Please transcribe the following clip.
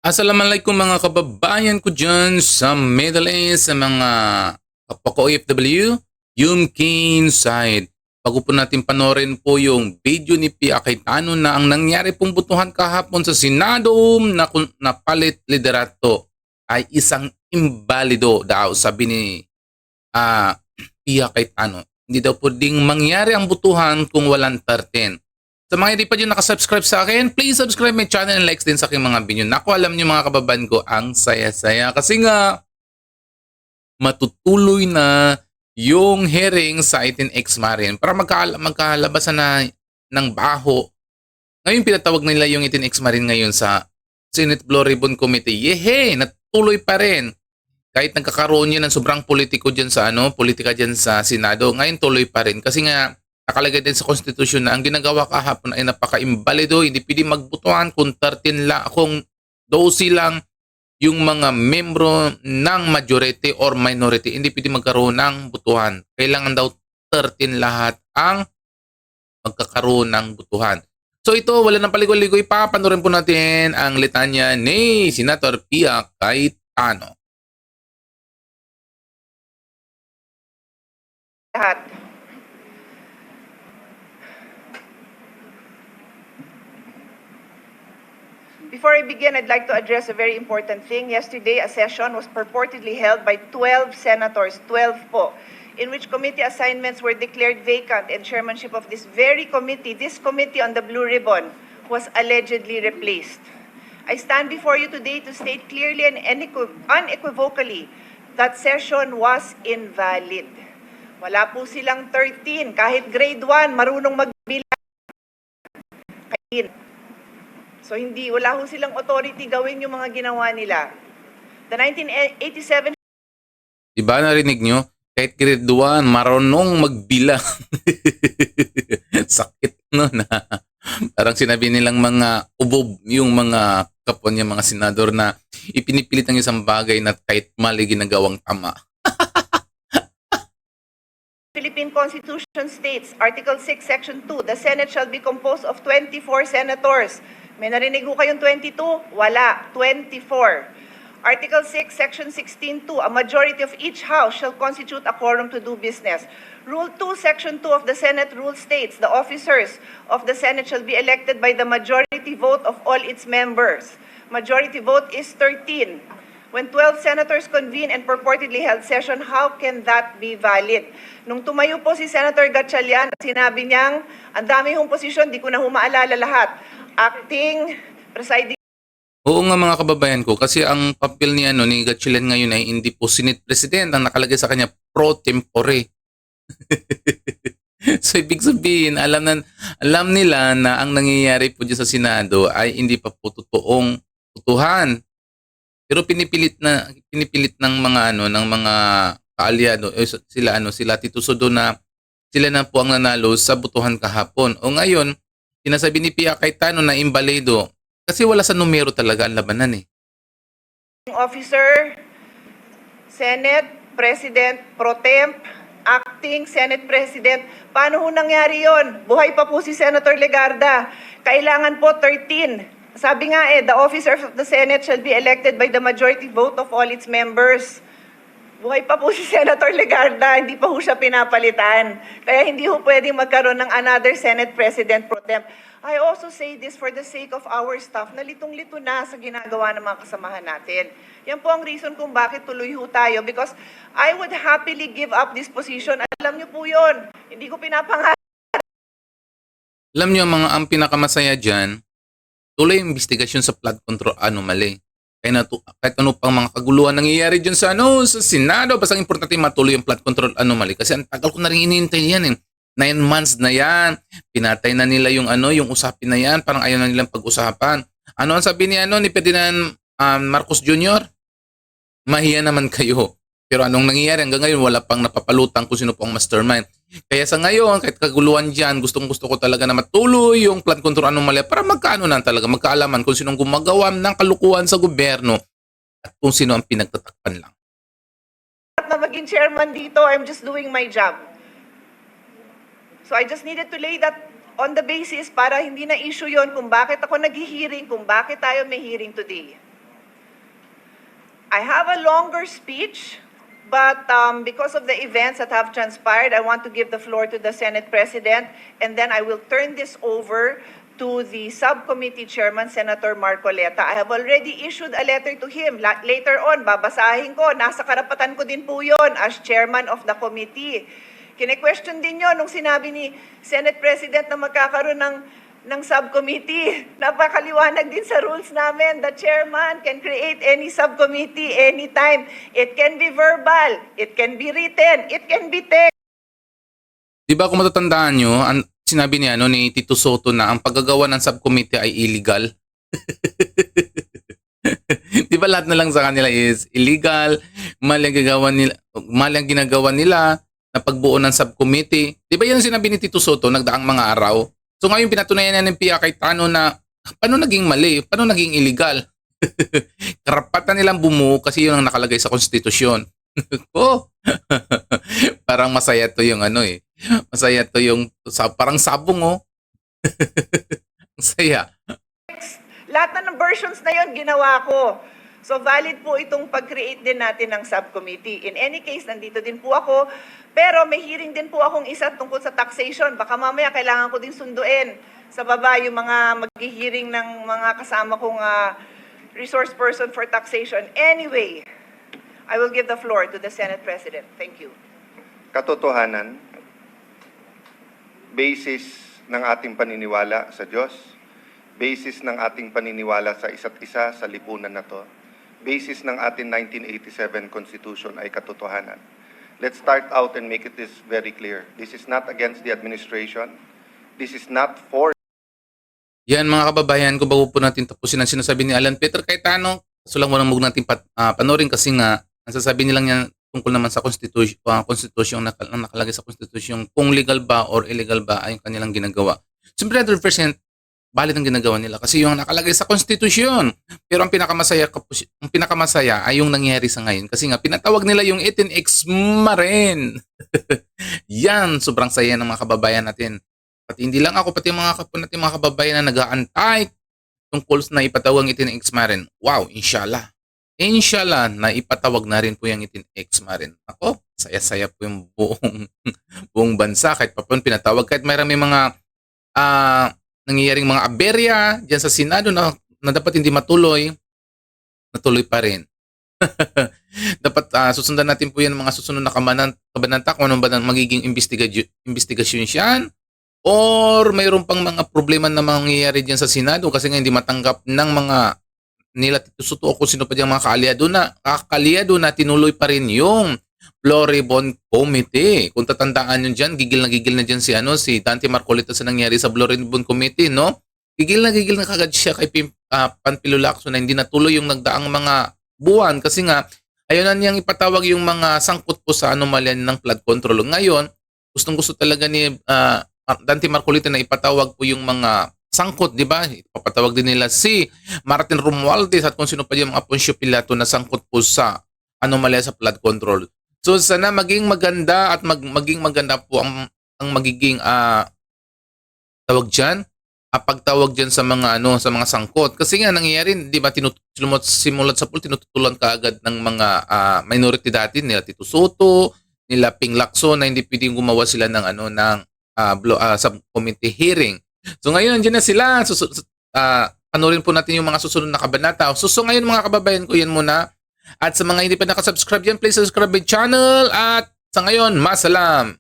Assalamualaikum mga kababayan ko dyan sa Middle East, sa mga kapwa ko OFW, yung side. Bago po natin panorin po yung video ni Pia Cayetano na ang nangyari pong butuhan kahapon sa Senado na palit liderato ay isang imbalido daw, sabi ni ah, Pia Cayetano. Hindi daw pwedeng mangyari ang butuhan kung walang 13. Sa mga hindi pa dyan nakasubscribe sa akin, please subscribe my channel and likes din sa aking mga video. Naku, alam niyo mga kababayan ko, ang saya-saya. Kasi nga, matutuloy na yung hearing sa 18X Marin para magkalabasan na ng baho. Ngayon pinatawag nila yung 18X Marin ngayon sa Senate Blue Ribbon Committee. Yehe! Natuloy pa rin. Kahit nagkakaroon yan ng sobrang politika dyan sa Senado, ngayon tuloy pa rin. Kasi nga, nakalagay din sa konstitusyon na ang ginagawa kahapon ay napaka-imbalido, hindi pwede magbutuhan kung 13 lang, kung 12 lang yung mga membro ng majority or minority, hindi pwede magkaroon ng butuhan. Kailangan daw 13 lahat ang magkakaroon ng butuhan. So ito, wala nang paligoy-ligoy pa, panoorin po natin ang litanya ni Senator Pia Cayetano. Lahat. Before I begin, I'd like to address a very important thing. Yesterday, a session was purportedly held by 12 senators, 12 po, in which committee assignments were declared vacant and chairmanship of this very committee, this committee on the Blue Ribbon, was allegedly replaced. I stand before you today to state clearly and unequivocally that session was invalid. Wala po silang 13, kahit grade 1, marunong magbilang. So wala ho silang authority gawin yung mga ginawa nila. The 1987... Diba narinig nyo? Kahit grade 1, marunong magbilang. Sakit no na. Parang sinabi nilang mga ubob yung mga kapwa niya, mga senador na ipinipilit ang isang bagay na kahit mali ginagawang tama. Philippine Constitution states, Article 6, Section 2, the Senate shall be composed of 24 senators. May narinig ho kayong 22? Wala, 24. Article 6, Section 16.2, a majority of each house shall constitute a quorum to do business. Rule 2, Section 2 of the Senate rule states, the officers of the Senate shall be elected by the majority vote of all its members. Majority vote is 13. When 12 senators convene and purportedly held session, how can that be valid? Nung tumayo po si Senator Gatchalian, sinabi niyang, ang dami hong posisyon, di ko na humaalala lahat. Acting, presiding... Oo nga mga kababayan ko, kasi ang papel ni Gatchalian ngayon ay hindi po Senate President, ang nakalagay sa kanya pro tempore. So ibig sabihin, alam nila na ang nangyayari po dyan sa Senado ay hindi pa po totoong butuhan. Pero pinipilit ng mga ng mga kaalyado sila Tito Sodo na sila na po ang nanalo sa butuhan kahapon. O ngayon, sinasabi ni Pia Cayetano na imbalido kasi wala sa numero talaga ang labanan eh. Officer, Senate President Pro Temp, Acting Senate President. Paano ho nangyari yon? Buhay pa po si Senator Legarda. Kailangan po 13. Sabi nga the officers of the Senate shall be elected by the majority vote of all its members. Buhay pa po si Senator Legarda, hindi pa po siya pinapalitan. Kaya hindi po pwedeng magkaroon ng another Senate President Pro Temp. I also say this for the sake of our staff na litong-lito na sa ginagawa ng mga kasamahan natin. Yan po ang reason kung bakit tuloy ho tayo because I would happily give up this position. Alam niyo po yun, hindi ko pinapangarap. Alam niyo ang pinakamasaya dyan, tuloy yung investigasyon sa flood control anomaly. Kahit ano pang mga kaguluhan nangyayari dyan sa Senado, basta importante matuloy yung flood control anomaly. Kasi ang tagal ko na rin hinihintay yan eh. 9 months na yan. Pinatay na nila yung yung usapin na yan. Parang ayaw na nilang pag-usapan. Ano ang sabi ni Ferdinand Marcos Jr.? Mahiya naman kayo. Pero anong nangyayari hanggang ngayon, wala pang napapalutang kung sino po ang mastermind. Kaya sa ngayon, kahit kaguluhan dyan, gustong-gusto ko talaga na matuloy yung flood control anomaly para magkaalaman kung sinong gumagawa ng kalukuhan sa gobyerno at kung sino ang pinagtatakpan lang. Na maging chairman dito, I'm just doing my job. So I just needed to lay that on the basis para hindi na issue yon kung bakit ako nag-hearing, kung bakit tayo may hearing today. I have a longer speech, but because of the events that have transpired, I want to give the floor to the Senate President, and then I will turn this over to the subcommittee chairman, Senator Marcoleta. I have already issued a letter to him. Later on, babasahin ko. Nasa karapatan ko din po yun as chairman of the committee. Kine-question din yun nung sinabi ni Senate President na magkakaroon ng subcommittee. Napakaliwanag din sa rules namin. The chairman can create any subcommittee anytime. It can be verbal, it can be written, it can be text. Di ba kung matatandaan nyo, sinabi niya ni Tito Soto na ang paggagawa ng subcommittee ay illegal? Di ba lahat na lang sa kanila is illegal, mali ang ginagawa nila na pagbuo ng subcommittee. Di ba yan ang sinabi ni Tito Soto nagdaang mga araw? So ngayon pinatunayan na ng PIA kay Tano na paano naging mali, paano naging illegal? Karapatan nilang bumuo kasi yun ang nakalagay sa konstitusyon. Oh, parang masaya to yung masaya to yung parang sabong Ang saya. Lahat na ng versions na yon ginawa ko. So valid po itong pag-create din natin ng subcommittee. In any case, nandito din po ako. Pero may hearing din po akong isa tungkol sa taxation. Baka mamaya kailangan ko din sunduin sa baba yung mga mag-hearing ng mga kasama kong resource person for taxation. Anyway, I will give the floor to the Senate President. Thank you. Katotohanan, basis ng ating paniniwala sa Diyos, basis ng ating paniniwala sa isa't isa sa lipunan na to, basis ng ating 1987 Constitution ay katotohanan. Let's start out and make this very clear. This is not against the administration. This is not for... Yan mga kababayan, kung bago po natin tapusin ang sinasabi ni Alan Peter Cayetano, so lang muna natin panorin kasi nga, ang sasabi nilang yan tungkol naman sa konstitusyon na nakalagay sa konstitusyon kung legal ba or illegal ba ay yung kanilang ginagawa. Siyempre 100% valid ang ginagawa nila kasi yung nakalagay sa konstitusyon. Pero ang pinakamasaya ay yung nangyari sa ngayon kasi nga pinatawag nila yung 18X Marin. Yan, sobrang saya ng mga kababayan natin. Pati hindi lang ako, pati mga kapwa natin mga kababayan na nag-aantay tungkol na ipatawag ang 18X Marin. Wow, inshallah. Inshallah na ipatawag na rin po yung 18X Marin. Ako, saya-saya po yung buong bansa kahit pa po pinatawag. Kahit may mga nangyayaring mga aberya dyan sa Senado na dapat hindi matuloy, natuloy pa rin. Dapat susundan natin po yan mga susunod na kabanata kung ano ba magiging investigasyon siyan or mayroon pang mga problema na mangyayari dyan sa Senado kasi nga hindi matanggap ng mga nila Tito Soto o kung sino pa diyang mga kaalyado na tinuloy pa rin yung Blue-Ribbon Committee. Kung tatandaan nyo dyan, gigil na dyan si Dante Marcoleta sa nangyari sa Blue-Ribbon Committee, no? Gigil na kagad siya kay Panfilo Lacson na hindi natuloy yung nagdaang mga buwan kasi nga ayaw na niyang ipatawag yung mga sangkot po sa anomalya ng flood control. Ngayon, gustong-gusto talaga ni Dante Marcoleta na ipatawag po yung mga sangkot, di ba? Ipapatawag din nila si Martin Romualdez at kung sino pa yung mga Poncio Pilato na sangkot po sa anomalya sa flood control. So sana maging maganda at maging maganda po ang magiging tawag diyan, pagtawag diyan sa mga sa mga sangkot. Kasi nga nangyayari, di ba, simulat sa pool tinututulan kaagad ng mga minority dati nila Tito Soto, nila Ping Lacson na hindi pwedeng gumawa sila ng subcommittee hearing. So ngayon nandiyan na sila. Panorin po natin yung mga susunod na kabanata. So ngayon mga kababayan ko yan muna. At sa mga hindi pa nakasubscribe dyan, please subscribe my channel. At sa ngayon, masalam.